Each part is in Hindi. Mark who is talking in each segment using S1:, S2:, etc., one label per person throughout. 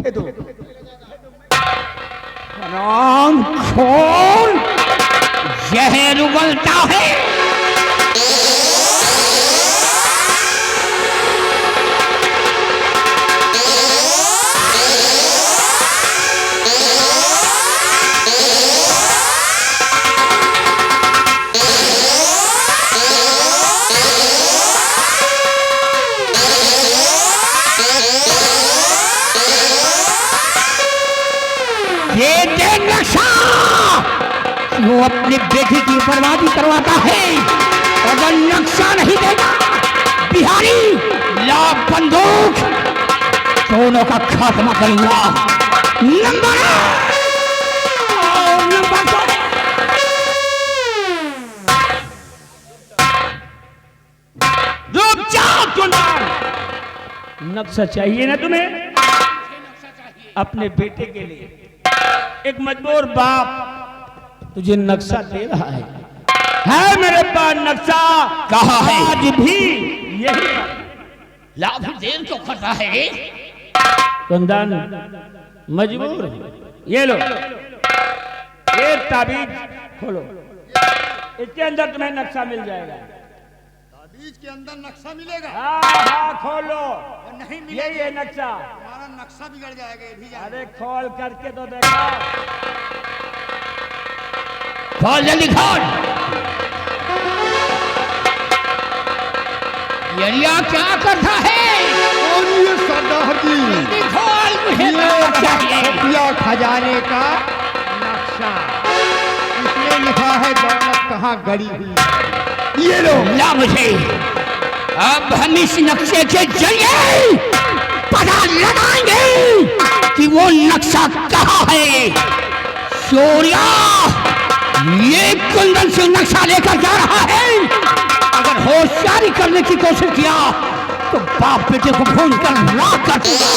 S1: दे दो। राम खोल, जहर उगलता है। ये देख नक्शा, वो अपने बेटे की बर्बादी करवाता है। अगर नक्शा नहीं देगा, बिहारी ला बंदूक, दोनों का खात्मा करूंगा। नंबर रुक जाओ कुंदन। नक्शा चाहिए ना तुम्हें अपने बेटे के लिए? एक मजबूर बाप तुझे नक्शा दे रहा है मेरे पास नक्शा। कहा है? आज भी यही लाभ देर क्यों करता है? कुंदन मजबूर, ये लो, ये ताबीज खोलो, इसके अंदर तुम्हें नक्शा मिल जाएगा।
S2: ताबीज के अंदर नक्शा मिलेगा?
S1: हाँ खोलो।
S2: नहीं मिलेगा,
S1: यही है नक्शा।
S2: हमारा नक्शा बिगड़ जाएगा। ये भी
S1: अरे खोल करके तो देखो, खोल जल्दी खोल। यरिया क्या करता है?
S2: ये सरदार जी,
S1: जल्दी खोल, मुझे
S2: खुफिया खजाने का नक्शा, इसमें लिखा है दौलत कहाँ गड़ी हुई। ये लो,
S1: ला मुझे। अब हम इस नक्शे के जरिए पता लगाएंगे कि वो नक्शा कहाँ है। सूर्या, ये कुंदन से नक्शा लेकर जा रहा है। अगर होशियारी करने की कोशिश किया तो बाप बेटे को फोन कर राख कर दूंगा।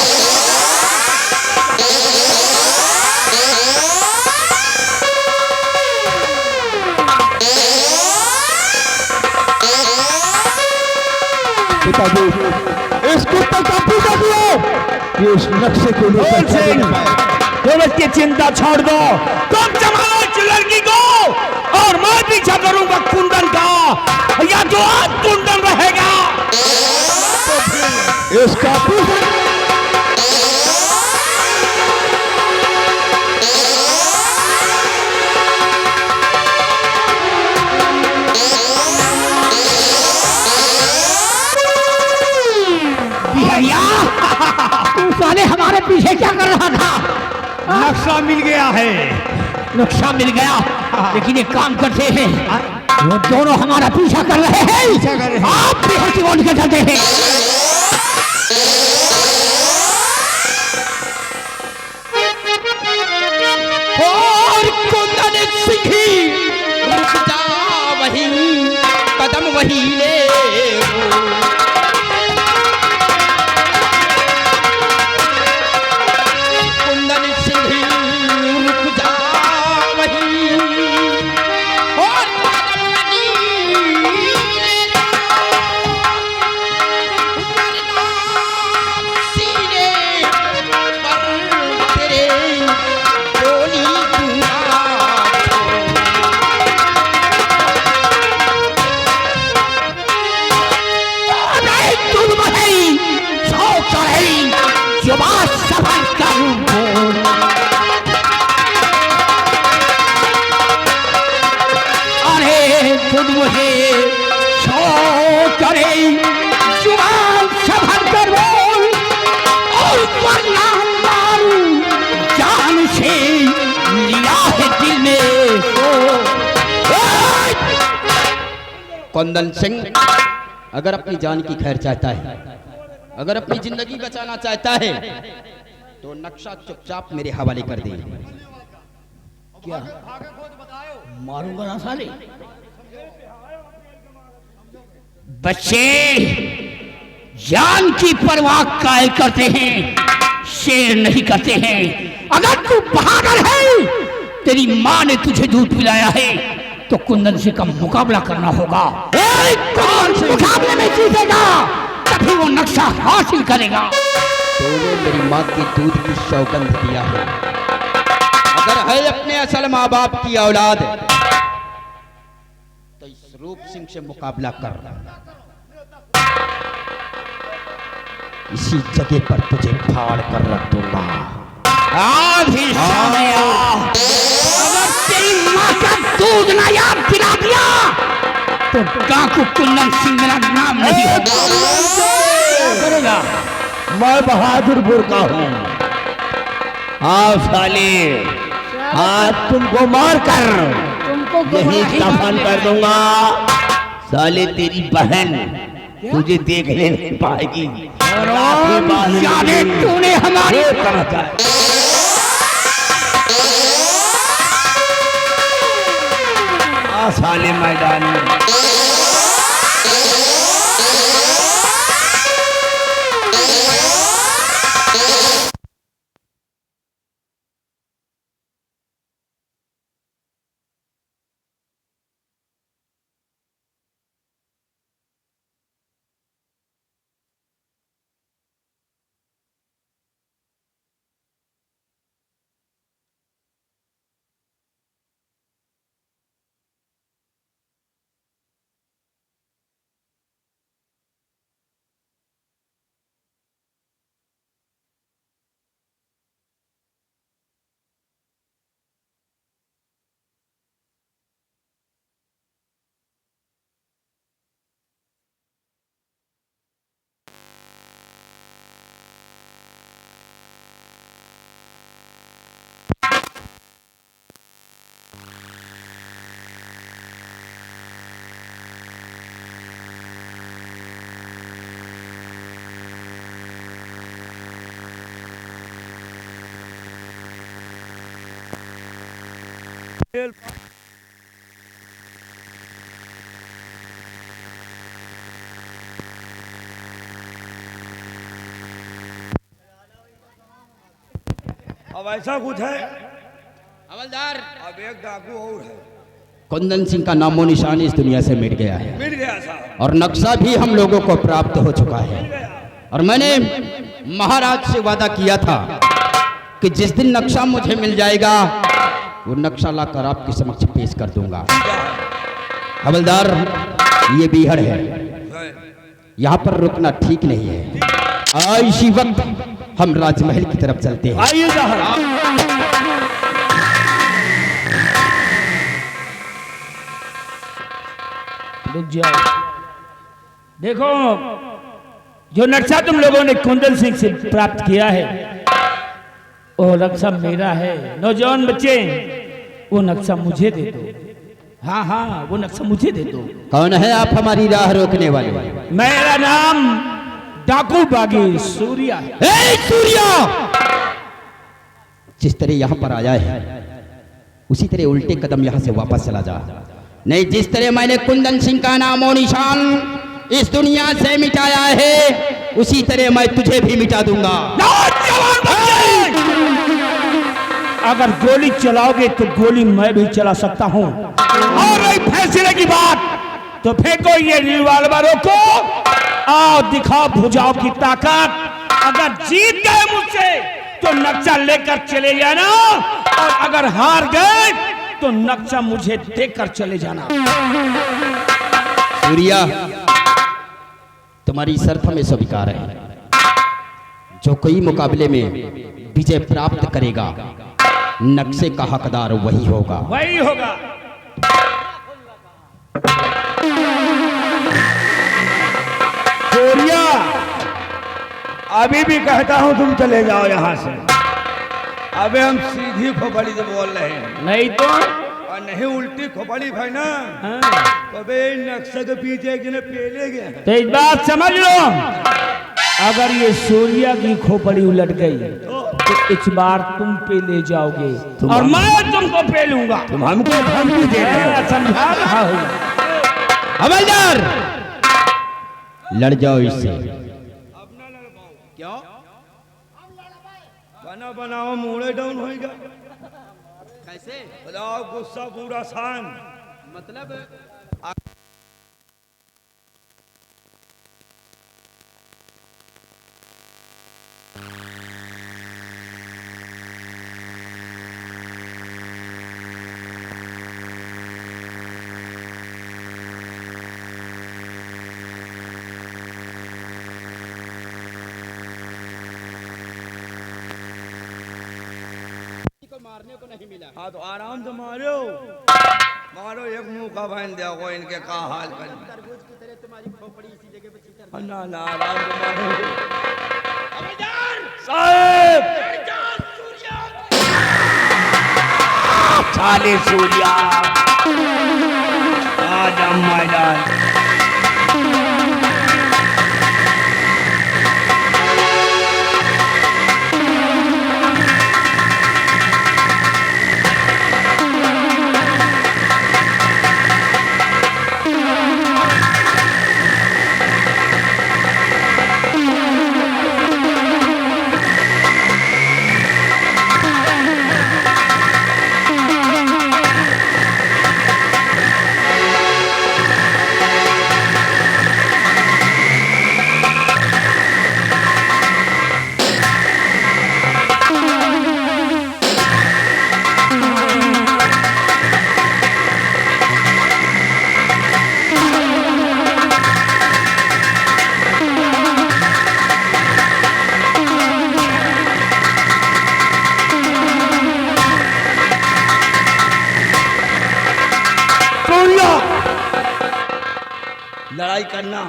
S2: पिताजी, इस कुत्ते का पीछा किया, इस नक्शे को
S1: तुम इसकी चिंता छोड़ दो, तुम जमाओ इस लड़की को और मैं पीछा करूंगा कुंदन का, या जो आज कुंदन रहेगा।
S2: इसका पीछा
S1: साले हमारे पीछे क्या कर रहा था?
S2: नक्शा मिल गया है।
S1: नक्शा मिल गया, लेकिन एक काम करते हैं, वो दोनों हमारा पीछा कर रहे हैं, आप भी हल्की बोल के चलते हैं। और कुंदन सिंही रुक जा, वही कदम वही ले।
S3: कुंदन सिंह अगर अपनी जान की खैर चाहता है, अगर अपनी जिंदगी बचाना चाहता है, तो नक्शा चुपचाप मेरे हवाले कर दे।
S1: क्या मारूंगा ना साले? बच्चे जान की परवाह काय करते हैं, शेर नहीं करते हैं। अगर तू बहादुर है, तेरी माँ ने तुझे दूध पिलाया है, तो कुंदन से का मुकाबला करना होगा। कौन मुकाबले में जीतेगा तभी वो नक्शा हासिल करेगा।
S3: तूने मेरी माँ के दूध की सौगंध दिया है। अगर है अपने असल माँ बाप की औलाद तो इस रूप सिंह से मुकाबला कर। इसी जगह पर तुझे फाड़ कर रख दूंगा।
S1: अगर तेरी माँ का दूध ना याद दिला दिया तो काकू कुंदन सिंह मेरा नाम नहीं करेगा।
S2: मैं बहादुरपुर का हूँ। हाँ साले, आज तुमको मार कर यही दफन कर दूंगा। साले तेरी बहन तुझे देखने नहीं पाएगी।
S1: तूने हमारी
S2: साले मैदान में
S4: अब ऐसा कुछ है।
S3: हवलदार,
S4: अब एक डाकू और है।
S3: कुंदन सिंह का नामो निशान इस दुनिया से मिट गया है
S4: मिल गया साहब।
S3: और नक्शा भी हम लोगों को प्राप्त हो चुका है। और मैंने महाराज से वादा किया था कि जिस दिन नक्शा मुझे मिल जाएगा वो नक्शा लाकर आपके समक्ष पेश कर दूंगा। हवलदार, ये बीहड़ है, यहाँ पर रुकना ठीक नहीं है। इसी वक्त हम राजमहल की तरफ चलते हैं।
S2: आइए
S1: रुक जाओ। देखो, जो नक्शा तुम लोगों ने कुंदन सिंह से प्राप्त किया है वो नक्शा मेरा है। नौजवान बच्चे, वो नक्शा मुझे दे दो। हाँ हाँ, वो नक्शा मुझे दे दो।
S3: कौन है आप हमारी राह रोकने वाले?
S1: मेरा नाम डाकू बागी सूर्या है।
S3: ए सूर्या! जिस तरह यहाँ पर आया है उसी तरह उल्टे कदम यहाँ से वापस चला जा। नहीं, जिस तरह मैंने कुंदन सिंह का नाम और निशान इस दुनिया से मिटाया है उसी तरह मैं तुझे भी मिटा दूंगा।
S1: अगर गोली चलाओगे तो गोली मैं भी चला सकता हूँ। और रही फैसले की बात तो फेंको ये रिवॉल्वरों को, आओ दिखाओ भुजाओं की ताकत। अगर जीत गए मुझसे तो नक्शा लेकर चले जाना, और अगर हार गए तो नक्शा मुझे देकर चले जाना।
S3: सूर्या, तुम्हारी शर्त हमें स्वीकार है। जो कोई मुकाबले में विजय प्राप्त करेगा नक्शे का हकदार वही होगा।
S1: वही होगा।
S2: सूर्या, अभी भी कहता हूँ तुम चले जाओ यहाँ से।
S4: अबे हम सीधी खोपड़ी से बोल रहे हैं,
S1: नहीं तो
S4: और नहीं उल्टी खोपड़ी भाई ना। तो बे नक्शे के पीछे एक जने पेले गए।
S1: तो इस बात समझ लो, अगर ये सूर्या की खोपड़ी उलट गई तो इस बार तुम पे ले जाओगे और मैं तुमको पे लूंगा।
S2: तुम हमको धमकी दे रहे हो।
S1: समझा रहा हूँ।
S3: हवलदार, लड़ जाओ इससे। क्यों?
S4: बना बनाओ मुड़े डाउन होएगा।
S3: कैसे?
S4: बताओ, गुस्सा पूरा शान।
S3: मतलब मारने को नहीं मिला।
S4: हाँ तो आराम से मारो, मारो एक मुंह का बहन देखो इनके का हाल कर।
S3: तरबूज की तरह तुम्हारी खोपड़ी इसी जगह पे छितर।
S4: ना ना आराम से मारो। साहब
S1: साले सूर्या आजा मैदान।
S4: लड़ाई करना,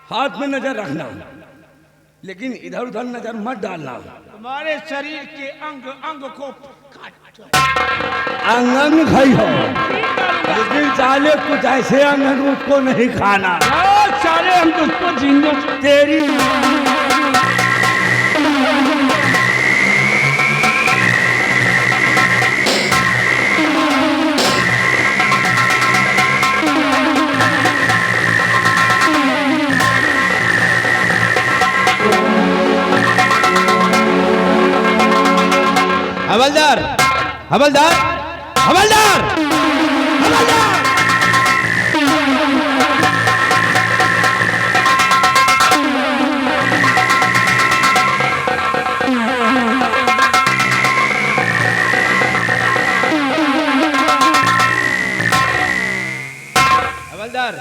S4: हाथ में नजर रखना, लेकिन इधर उधर नजर मत डालना।
S1: तुम्हारे शरीर के अंग अंग को
S4: अंगन खाई हो, लेकिन साले कुछ ऐसे अंगन उसको नहीं खाना।
S1: साले हम तो उसको जिंदो
S4: तेरी
S3: हवलदार, हवलदार, हवलदार, हवलदार। हवलदार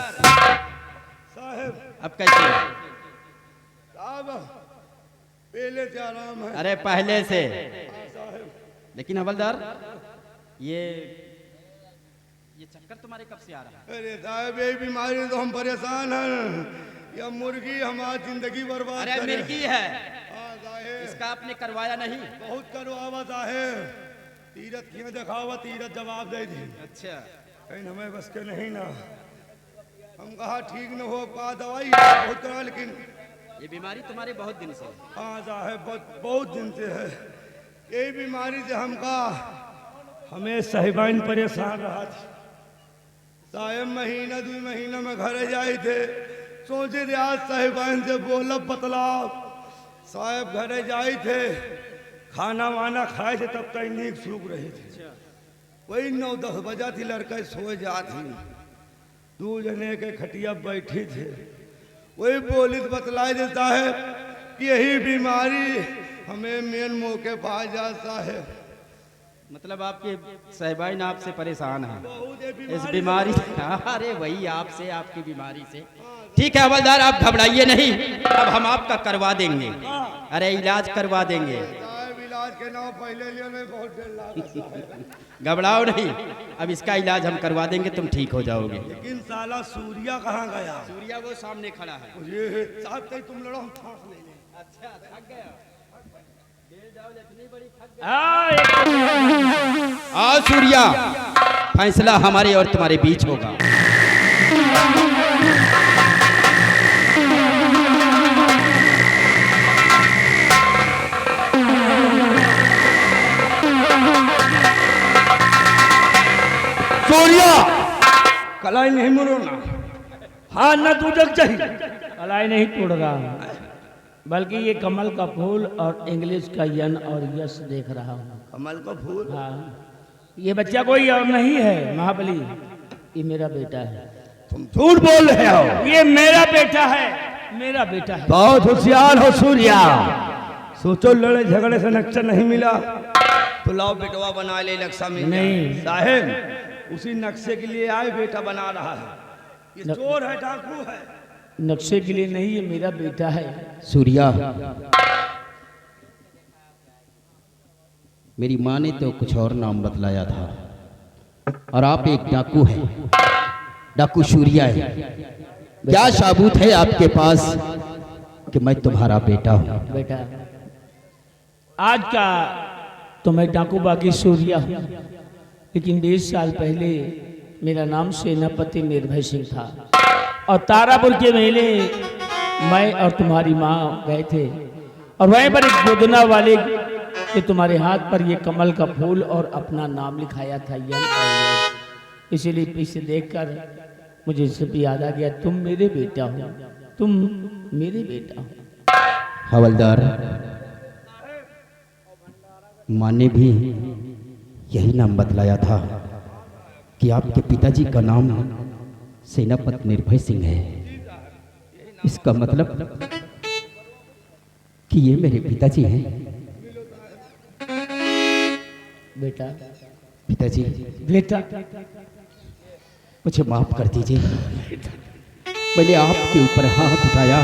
S4: साहब,
S3: अब कैसे?
S4: साहब पहले से आराम है।
S3: अरे पहले से, लेकिन हवलदार ये चक्कर तुम्हारे कब से आ रहा है?
S4: अरे साहब ये बीमारी तो हम परेशान हैं। यह मुर्गी हमारी जिंदगी बर्बाद
S3: अरे
S4: करे।
S3: मिर्गी है,
S4: हाँ साहब,
S3: इसका आपने करवाया नहीं?
S4: बहुत करवावा साहब, तीरथ क्यों दिखावा, तीरथ जवाब दे दी।
S3: अच्छा,
S4: कहीं हमें बस के नहीं ना, हम कहा ठीक न हो पा, दवाई बहुत करा, लेकिन
S3: ये बीमारी तुम्हारे बहुत दिन से है।
S4: हाँ साहब बहुत दिन से है। यही बीमारी से हमका हमें साहिबाइन परेशान रहा थी। साहब महीना 2 महीना में घर जाए थे, सोचे थे आज साहिबाइन से बोलब बतलाव। साहब घर जाए थे, खाना वाना खाए थे, तब तक नींद सूख रही थी। वही 9-10 बजा थी, लड़का सो जाती, 2 जने के खटिया बैठी थे। वही बोली तो बतलाए देता है कि यही बीमारी हमें मेन मौके पा जाता है।
S3: मतलब आपके साहिबाइन आपसे परेशान हैं
S4: बहुत ये
S3: इस बीमारी से? अरे वही आपसे, आपकी बीमारी से। ठीक है हवलदार, आप घबराइए नहीं, अब हम आपका करवा देंगे। अरे इलाज करवा देंगे,
S4: साहब इलाज के नाम पहले लिए नहीं, बहुत देर लगा।
S3: घबराओ नहीं, अब इसका इलाज हम करवा देंगे, तुम ठीक हो जाओगे।
S4: लेकिन साला सूर्या कहाँ गया?
S3: सूर्या वो सामने खड़ा है।
S4: ये साहब कहीं तुम लड़ो, हम सांस ले लें।
S3: अच्छा, थक गया? आओ सूर्या, फैसला हमारे और तुम्हारे बीच होगा।
S4: सूर्या कलाई नहीं मुड़ना, हाँ न तू जग चाहिए।
S1: कलाई नहीं तोड़ रहा, बल्कि ये कमल का फूल और इंग्लिश का यन और यस देख रहा हूँ।
S4: कमल का फूल?
S1: हाँ, ये बच्चा कोई और नहीं है महाबली, ये मेरा बेटा है।
S4: तुम झूठ बोल रहे हो।
S1: ये मेरा बेटा है, मेरा बेटा है।
S4: बहुत होशियार हो सूर्या। सोचो लड़े झगड़े से नक्शा नहीं मिला तो लाओ बेटवा बना ले, नक्शा मिल जाए।
S1: नहीं
S4: साहेब उसी नक्शे के लिए आए, बेटा बना रहा है। ये चोर है, डाकू है।
S1: नक्शे के लिए नहीं, ये मेरा बेटा है।
S3: सूर्या, मेरी माँ ने तो कुछ और नाम बतलाया था, और आप एक डाकू हैं, डाकू सूर्या है। क्या साबूत है आपके पास कि मैं तुम्हारा बेटा हूँ?
S1: बेटा, आज का तो मैं डाकू बागी सूर्या हूँ, लेकिन 20 साल पहले मेरा नाम सेनापति निर्भय सिंह था, और तारापुर के मेले मैं और तुम्हारी माँ गए थे, और वहीं पर एक गोदना वाले के तुम्हारे हाथ पर ये कमल का फूल और अपना नाम लिखाया था यन और यन। इसीलिए पीछे देखकर मुझे सब याद आ गया, तुम मेरे बेटा हो, तुम मेरे बेटा हो।
S3: हवलदार, माँ ने भी यही नाम बतलाया था कि आपके पिताजी का नाम सेनापति निर्भय सिंह है। इसका मतलब कि ये मेरे पिताजी हैं।
S1: बेटा,
S3: पिताजी,
S1: बेटा,
S3: मुझे माफ कर दीजिए, मैंने आपके ऊपर हाथ उठाया,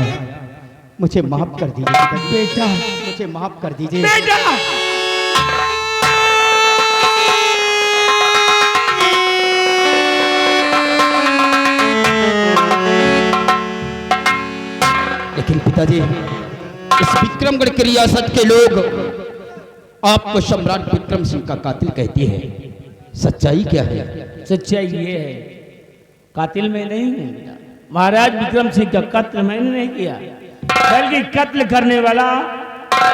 S3: मुझे माफ कर दीजिए पिताजी।
S1: बेटा,
S3: मुझे माफ कर दीजिए।
S1: बेटा।
S3: लेकिन पिताजी, इस विक्रमगढ़ की रियासत के लोग आपको सम्राट विक्रम सिंह का कातिल कहते हैं, सच्चाई क्या है?
S1: सच्चाई ये है, कातिल मैं नहीं हूँ। महाराज विक्रम सिंह का कत्ल मैंने नहीं किया, बल्कि कत्ल करने वाला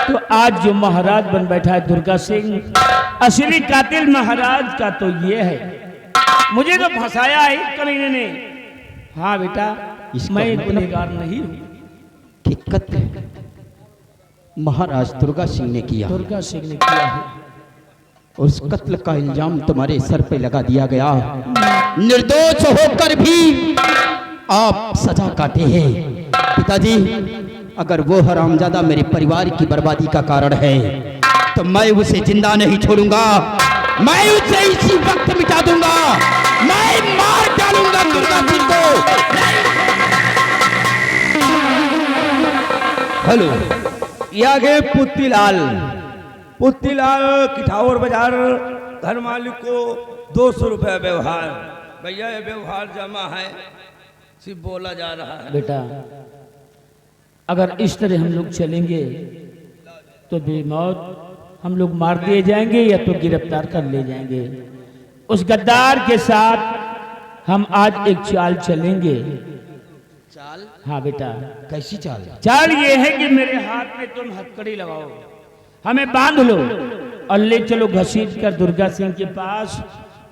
S1: तो आज जो महाराज बन बैठा है दुर्गा सिंह, असली कातिल महाराज का तो ये है। मुझे तो फंसाया है कमीने ने। हाँ बेटा,
S3: इसका
S1: मैं
S3: मतलब?
S1: गुनहगार नहीं हूँ।
S3: कि कत्ल महाराज दुर्गा सिंह ने किया,
S1: दुर्गा सिंह ने किया है।
S3: और उस कत्ल का इल्जाम तुम्हारे सर पे लगा दिया गया। निर्दोष होकर भी आप सजा काटे हैं। पिताजी, अगर वो हरामजादा मेरे परिवार की बर्बादी का कारण है तो मैं उसे जिंदा नहीं छोड़ूंगा, मैं उसे इसी वक्त मिटा दूंगा, मैं मार डालूंगा दुर्गा सिंह को।
S4: हेलो, ये आगे पुत्तीलाल किठावर बाजार, घर मालिक को 200 रुपया व्यवहार। भैया ये व्यवहार जमा है, सिर्फ बोला जा रहा है।
S1: बेटा, अगर इस तरह हम लोग चलेंगे तो बेमौत हम लोग मार दिए जाएंगे या तो गिरफ्तार कर ले जाएंगे। उस गद्दार के साथ हम आज एक चाल चलेंगे।
S3: चाल?
S1: हाँ बेटा।
S3: कैसी चाल?
S1: चाल ये है कि मेरे हाथ में तुम हथकड़ी लगाओ, हमें बांध लो और ले चलो घसीट कर दुर्गा सिंह के पास।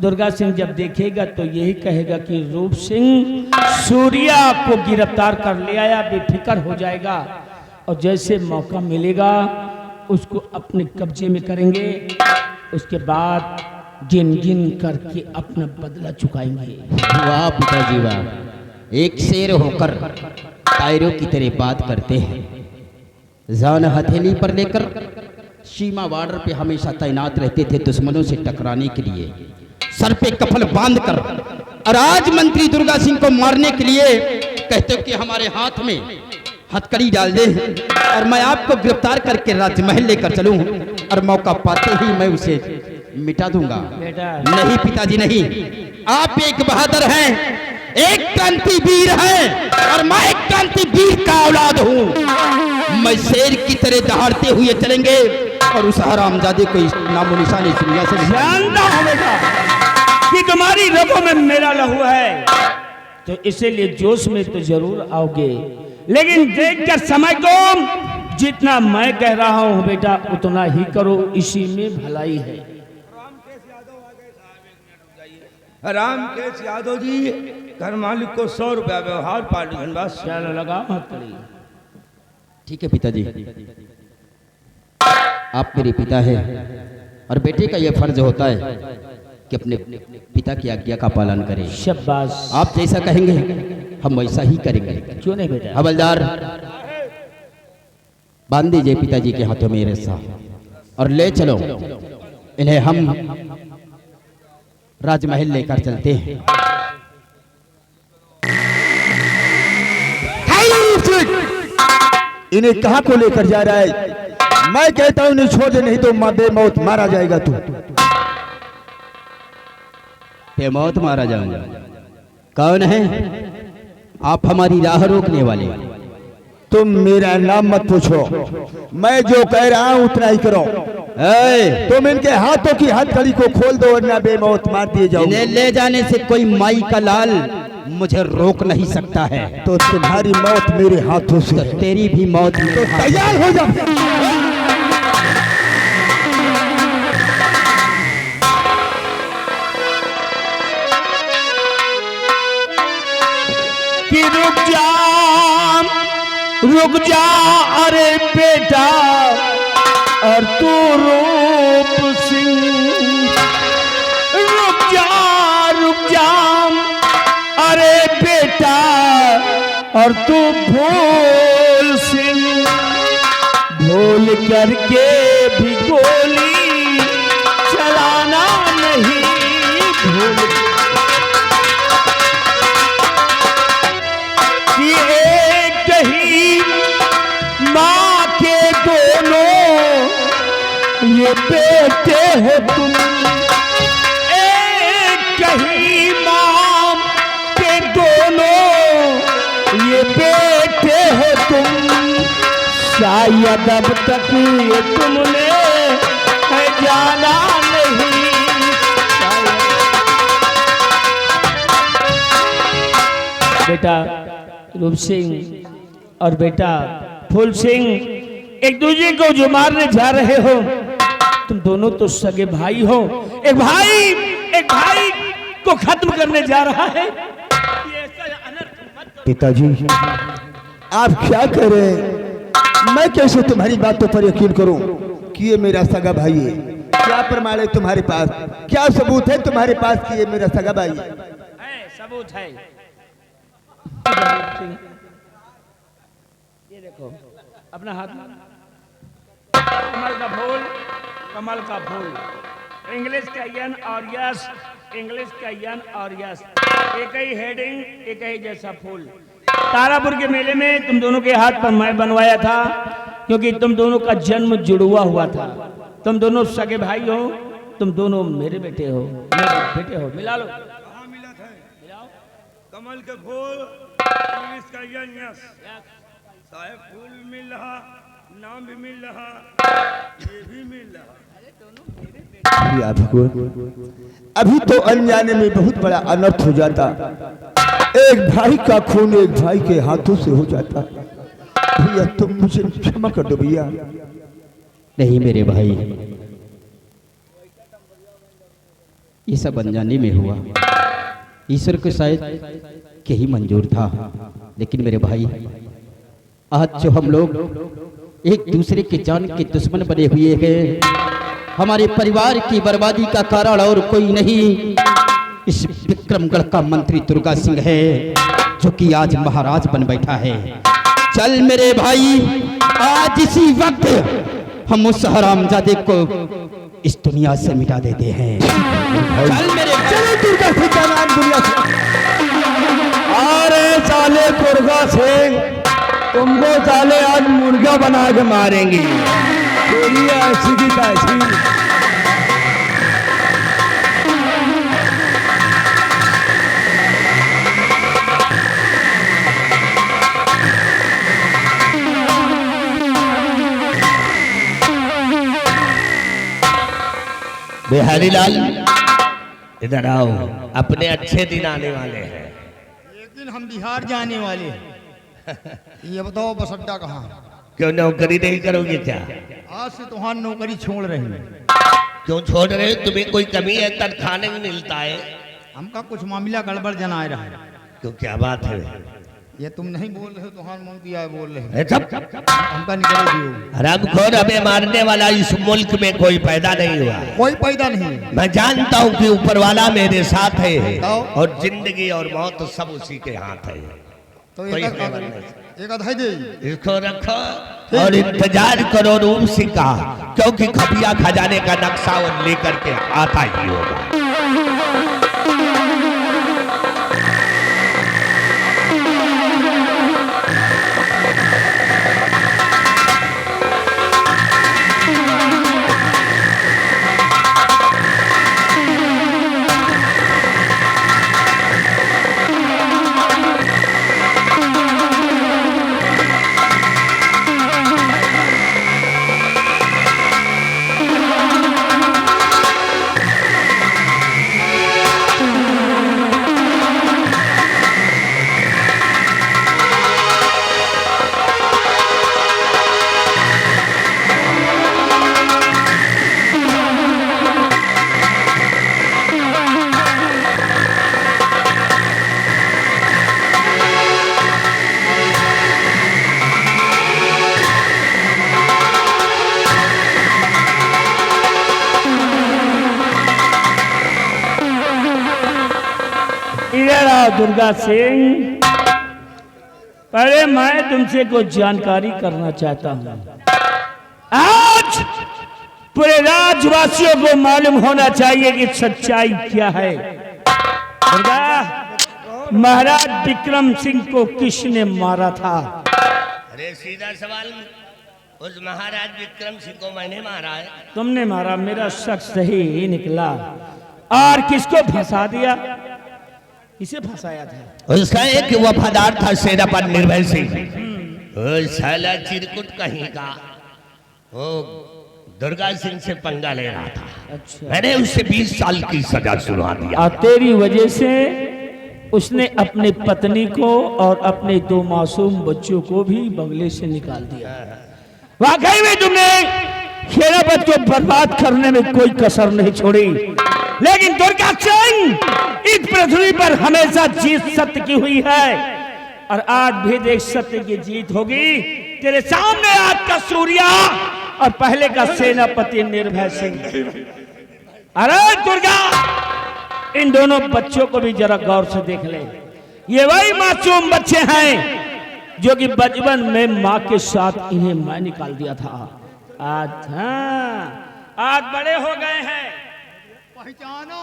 S1: दुर्गा सिंह जब देखेगा तो यही कहेगा कि रूप सिंह सूर्या को गिरफ्तार कर ले आया, बेफिक्र हो जाएगा, और जैसे मौका मिलेगा उसको अपने कब्जे में करेंगे। उसके बाद गिन गिन करके अपना बदला चुकाएंगे।
S3: वाह पिताजी वाह, एक शेर होकर टायरों की तरह बात करते हैं। जान हथेली पर लेकर सीमा बॉर्डर पे हमेशा तैनात रहते थे दुश्मनों से टकराने के लिए, सर पे कफल बांधकर, और आज मंत्री दुर्गा सिंह को मारने के लिए कहते हो कि हमारे हाथ में हथकड़ी डाल दे और मैं आपको गिरफ्तार करके राजमहल लेकर चलूं और मौका पाते ही मैं उसे मिटा दूंगा।
S1: बेटा,
S3: नहीं पिताजी नहीं, आप एक बहादुर हैं, एक क्रांतिवीर हैं, और मैं एक क्रांतिवीर का औलाद हूँ। मैं शेर की तरह दहाड़ते हुए चलेंगे और उस हरामजादे को इस नामो निशानी दुनिया से
S1: जानता हूं बेटा कि तुम्हारी रगों में मेरा लहू है, तो इसीलिए जोश में तो जरूर आओगे, लेकिन देखकर समय को जितना मैं कह रहा हूं बेटा उतना ही करो, इसी में भलाई है।
S4: रामकेश यादव जी, घर मालिक को 100 रुपया व्यवहार, पार्टी धनबाद।
S1: चलो लगाओ हथकड़ी।
S3: ठीक है पिताजी, आप मेरे पिता हैं और बेटे का यह फर्ज होता है कि अपने पिता की आज्ञा का पालन करें।
S1: शाबाश,
S3: आप जैसा कहेंगे हम वैसा ही करेंगे।
S1: क्यों नहीं बेटा।
S3: हवलदार, बांध दीजिए पिताजी के हाथों में रस्सा और ले चलो इन्हें, हम राजमहल लेकर चलते हैं।
S2: इन्हें कहां को लेकर जा रहा है? मैं कहता हूँ नहीं छोड़ दे, नहीं तो बेमौत मारा जाएगा तू।
S3: बेमौत मारा जाऊंगा? कौन है आप? हमारी राह रोकने वाले?
S2: तुम मेरा नाम मत पूछो, मैं जो कह रहा हूँ उतना ही करो। तुम इनके हाथों की हथकड़ी को खोल दो वरना बेमौत मार दिए जाओ।
S3: इन्हें ले जाने से कोई माई का लाल मुझे रोक नहीं सकता है।
S2: तो तुम्हारी मौत मेरे हाथों से
S3: तो तेरी भी मौत मेरे हाथ।
S2: तैयार हो जा।
S1: कि रुक जा अरे बेटा, और तू रूप सिंह। रुक जा अरे बेटा, और तू भूल सिंह। भूल करके भी गोली चलाना नहीं, भूल कि एक ही माँ के दोनों ये बेटे हो तुम। एक ही माँ के दोनों ये बेटे हो तुम। शायद अब तक ये तुमने जाना नहीं। बेटा रूप सिंह और बेटा फूल सिंह एक दूसरे को जो मारने जा रहे हो, तुम दोनों तो सगे भाई हो। एक भाई को खत्म करने जा रहा है। ये ऐसा अनर्थ मत।
S2: पिताजी आप क्या कह रहे हैं? मैं कैसे तुम्हारी बातों पर यकीन करूं कि ये मेरा सगा भाई है? क्या प्रमाण है तुम्हारे पास? क्या सबूत है तुम्हारे पास कि ये मेरा सगा भाई है?
S1: सबूत है। ये देखो अपना हाथ में कमल का फूल, इंग्लिश का यन और यस, इंग्लिश का यन और यस, एक ही हेडिंग, एक ही जैसा फूल। तारापुर के मेले में तुम दोनों के हाथ पर मैं बनवाया था, क्योंकि तुम दोनों का जन्म जुड़वा हुआ था। तुम दोनों सगे भाई हो, तुम दोनों मेरे बेटे हो, मेरे बेटे हो। मिला लो।
S4: कहाँ मिला था? कमल के फूल, इंग्लिश का यन यस, साहेब फूल मिल रहा, नाम भी मिल रहा, ये भी मिल रहा।
S2: या भगवान, अभी तो अनजाने में बहुत बड़ा अनर्थ हो जाता। एक भाई का खून एक भाई के हाथों से हो जाता। भैया तुम मुझे क्षमा कर दो भैया।
S3: नहीं मेरे भाई, ये सब अनजाने में हुआ। ईश्वर को शायद यही मंजूर था। लेकिन मेरे भाई, आज जो हम लोग एक दूसरे के जान के दुश्मन बने हुए हैं, हमारे परिवार की बर्बादी का कारण और कोई नहीं, इस विक्रमगढ़ का मंत्री दुर्गा सिंह है, जो कि आज महाराज बन बैठा है। चल मेरे भाई, आज इसी वक्त हम उस हरामजादे को इस दुनिया से मिटा देते हैं। चल मेरे,
S2: चलो दुर्गा सिंह का नाम दुनिया से।
S1: अरे साले दुर्गा सिंह, तुमको साले आज मुर्गा बना के मारेंगे।
S2: ऐसी की तैसी।
S5: बिहारी लाल, इधर आओ, अपने अच्छे दिन आने वाले हैं।
S2: एक दिन हम बिहार जाने वाले हैं। ये बताओ बस अड्डा कहाँ?
S5: क्यों नौकरी नहीं करोगे क्या?
S2: आज से तुम्हारी नौकरी छोड़ रही है।
S5: क्यों छोड़ रहे हो? तुम्हें कोई कमी है? तनख्वाह नहीं मिलता है?
S2: हमका कुछ मामला गड़बड़ जना रहा है।
S5: तो क्या बात है?
S2: ये तुम नहीं बोल रहे हो, तुम्हारा मन किया है बोल रहे हो।
S5: ए, चुप।
S2: हमका निकल दियो।
S5: हरामखोर, हमें मारने वाला इस मुल्क में कोई पैदा नहीं हुआ।
S2: कोई पैदा नहीं है।
S5: मैं जानता हूँ कि ऊपर वाला मेरे साथ है,
S2: बताओ।
S5: और जिंदगी और मौत सब उसी के हाथ है।
S2: तो
S5: कोई
S2: एक
S5: फेवर नहीं।
S2: एक अधाई दे।
S5: इसको रखो और इंतजार करो रूप सिंह का, क्योंकि खपिया खजाने का नक्शा वो लेकर के आता ही होगा।
S1: दुर्गा सिंह, पहले मैं तुमसे कुछ जानकारी करना चाहता हूं। आज पूरे राज्यवासियों को मालूम होना चाहिए कि सच्चाई क्या है। दुर्गा, महाराज विक्रम सिंह को किसने मारा था?
S5: अरे सीधा सवाल, उस महाराज विक्रम सिंह को मैंने मारा है।
S1: तुमने मारा, मेरा शक सही ही निकला। और किसको फंसा दिया? किसे फंसाया था?
S5: उसका एक वफादार था सेनापति निर्भय सिंह। वो साला चिरकुट कहीं का, वो दुर्गा सिंह से पंगा ले रहा था।
S1: अच्छा।
S5: मैंने उससे 20 साल की सजा सुना दिया।
S1: और तेरी वजह से उसने अपनी पत्नी को और अपने 2 मासूम बच्चों को भी बंगले से निकाल दिया। वाकई में तुमने सेनापति को बर्बाद करने में कोई कसर नहीं छोड़ी। लेकिन दुर्गा सिंह, इस पृथ्वी पर हमेशा जीत सत्य की हुई है और आज भी देख सत्य की जीत होगी। तेरे सामने आज का सूर्या और पहले का सेनापति निर्भय सिंह। अरे दुर्गा, इन दोनों बच्चों को भी जरा गौर से देख ले। ये वही मासूम बच्चे हैं जो कि बचपन में माँ के साथ इन्हें मैं निकाल दिया था। आज आज बड़े हो गए हैं।
S6: पहचानो,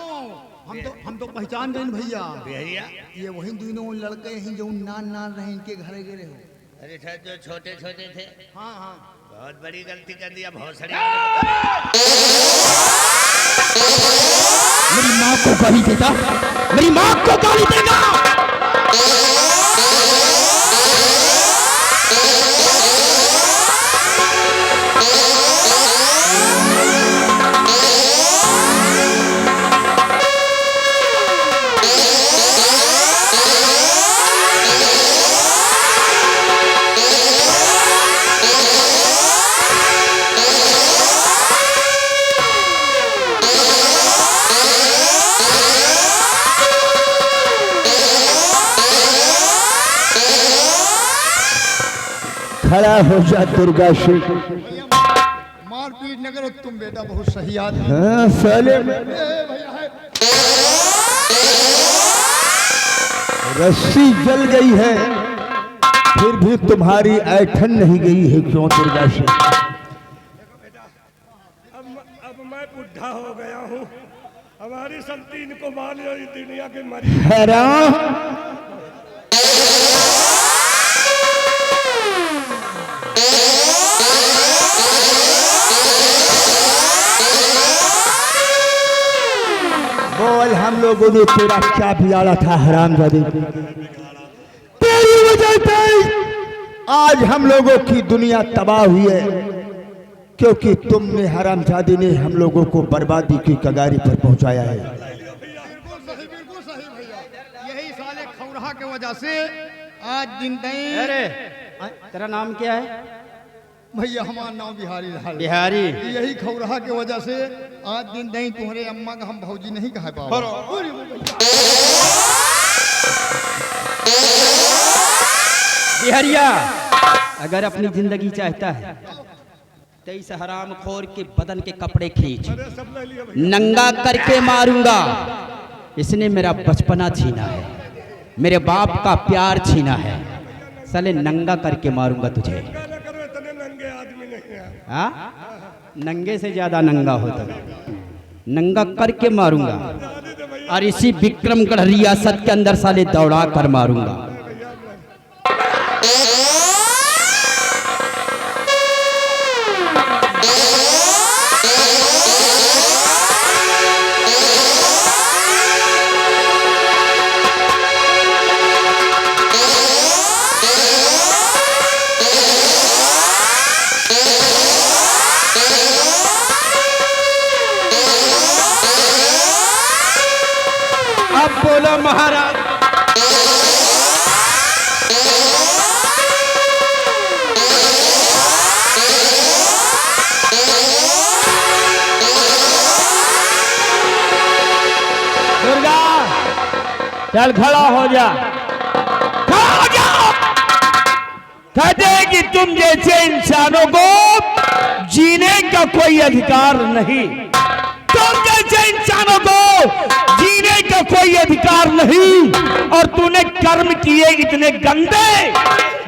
S6: हम तो पहचान गए भैया।
S5: भैया,
S6: ये वही दोनों लड़के हैं जो नान रहे, इनके घरे गिरे हो।
S5: अरे सर, जो छोटे छोटे थे।
S6: हाँ हाँ,
S5: बहुत बड़ी गलती कर दिया, बहुत सारी।
S3: मेरी माँ को गाली देगा, मेरी माँ को गाली देगा।
S2: खड़ा हो जा दुर्गा सिंह।
S6: मारपीट न करो तुम बेटा, बहुत सही आदमी।
S2: हाँ, साले में
S6: भैया है।
S2: रस्सी जल गई है, फिर भी तुम्हारी ऐठन नहीं गई है। क्यों दुर्गा सिंह?
S4: अब मैं बुढ़ा हो गया हूँ, हमारी संपत्ति इनको मान लो, इस दुनिया के मरी।
S2: हैरान बोल, हम लोगों ने तेरा क्या बिगाड़ा था हरामजादे? तेरी वजह से आज हम लोगों की दुनिया तबाह हुई है, क्योंकि तुमने हरामजादे ने हम लोगों को बर्बादी की कगारी पर पहुंचाया है।
S6: बिल्कुल सही भैया, यही साले खौरहा के वजह से आज दिन नहीं।
S3: अरे तेरा नाम क्या है?
S6: भैया हमारा नाम बिहारी लाल।
S3: बिहारी।
S6: यही खौरहा के वजह से आज दिन नहीं तुम्हारे अम्मा का हम भौजी नहीं कह पाओ।
S3: बिहारिया, अगर अपनी जिंदगी चाहता है तो इस हराम खोर के बदन के कपड़े खींच, नंगा करके मारूंगा। इसने मेरा बचपना छीना है, मेरे बाप का प्यार छीना है। साले नंगा करके मारूंगा तुझे। हाँ, नंगे से ज्यादा नंगा होता, नंगा करके मारूंगा और इसी विक्रमगढ़ रियासत के अंदर साले दौड़ा कर मारूंगा। बोलो महाराज।
S1: दुर्गा, चल खड़ा हो जा, खड़ा हो जा। कहते हैं कि तुम जैसे इंसानों को जीने का कोई अधिकार नहीं, तुम जैसे इंसानों को जीने का का कोई अधिकार नहीं और तूने कर्म किए इतने गंदे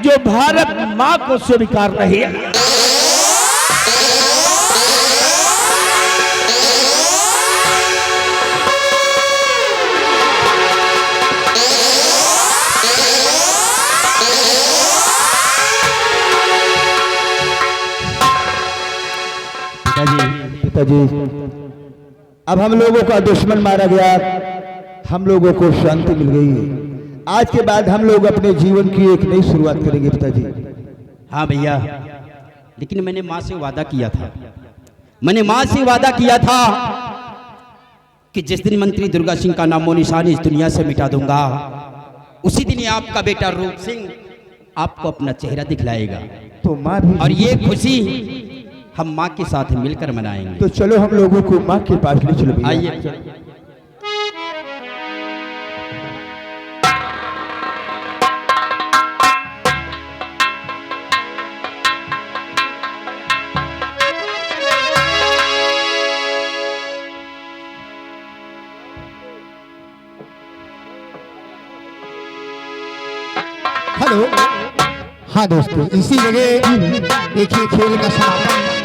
S1: जो भारत माँ को स्वीकार नहीं है।
S2: पिताजी, अब हम लोगों का दुश्मन मारा गया, हम लोगों को शांति मिल गई। आज के बाद हम लोग अपने जीवन की एक नई शुरुआत करेंगे पिताजी।
S3: हाँ भैया, लेकिन मैंने माँ से वादा किया था, मैंने माँ से वादा किया था कि जिस दिन मंत्री दुर्गा सिंह का नामो निशान इस दुनिया से मिटा दूंगा, उसी दिन आपका बेटा रूप सिंह आपको अपना चेहरा दिखलाएगा।
S2: तो माँ भी,
S3: और ये खुशी हम माँ के साथ मिलकर मनाएंगे।
S2: तो चलो हम लोगों को माँ के पास ले चलो भैया।
S3: आइए।
S6: हेलो। हाँ दोस्तों, इसी जगह देखिए खेल का समापन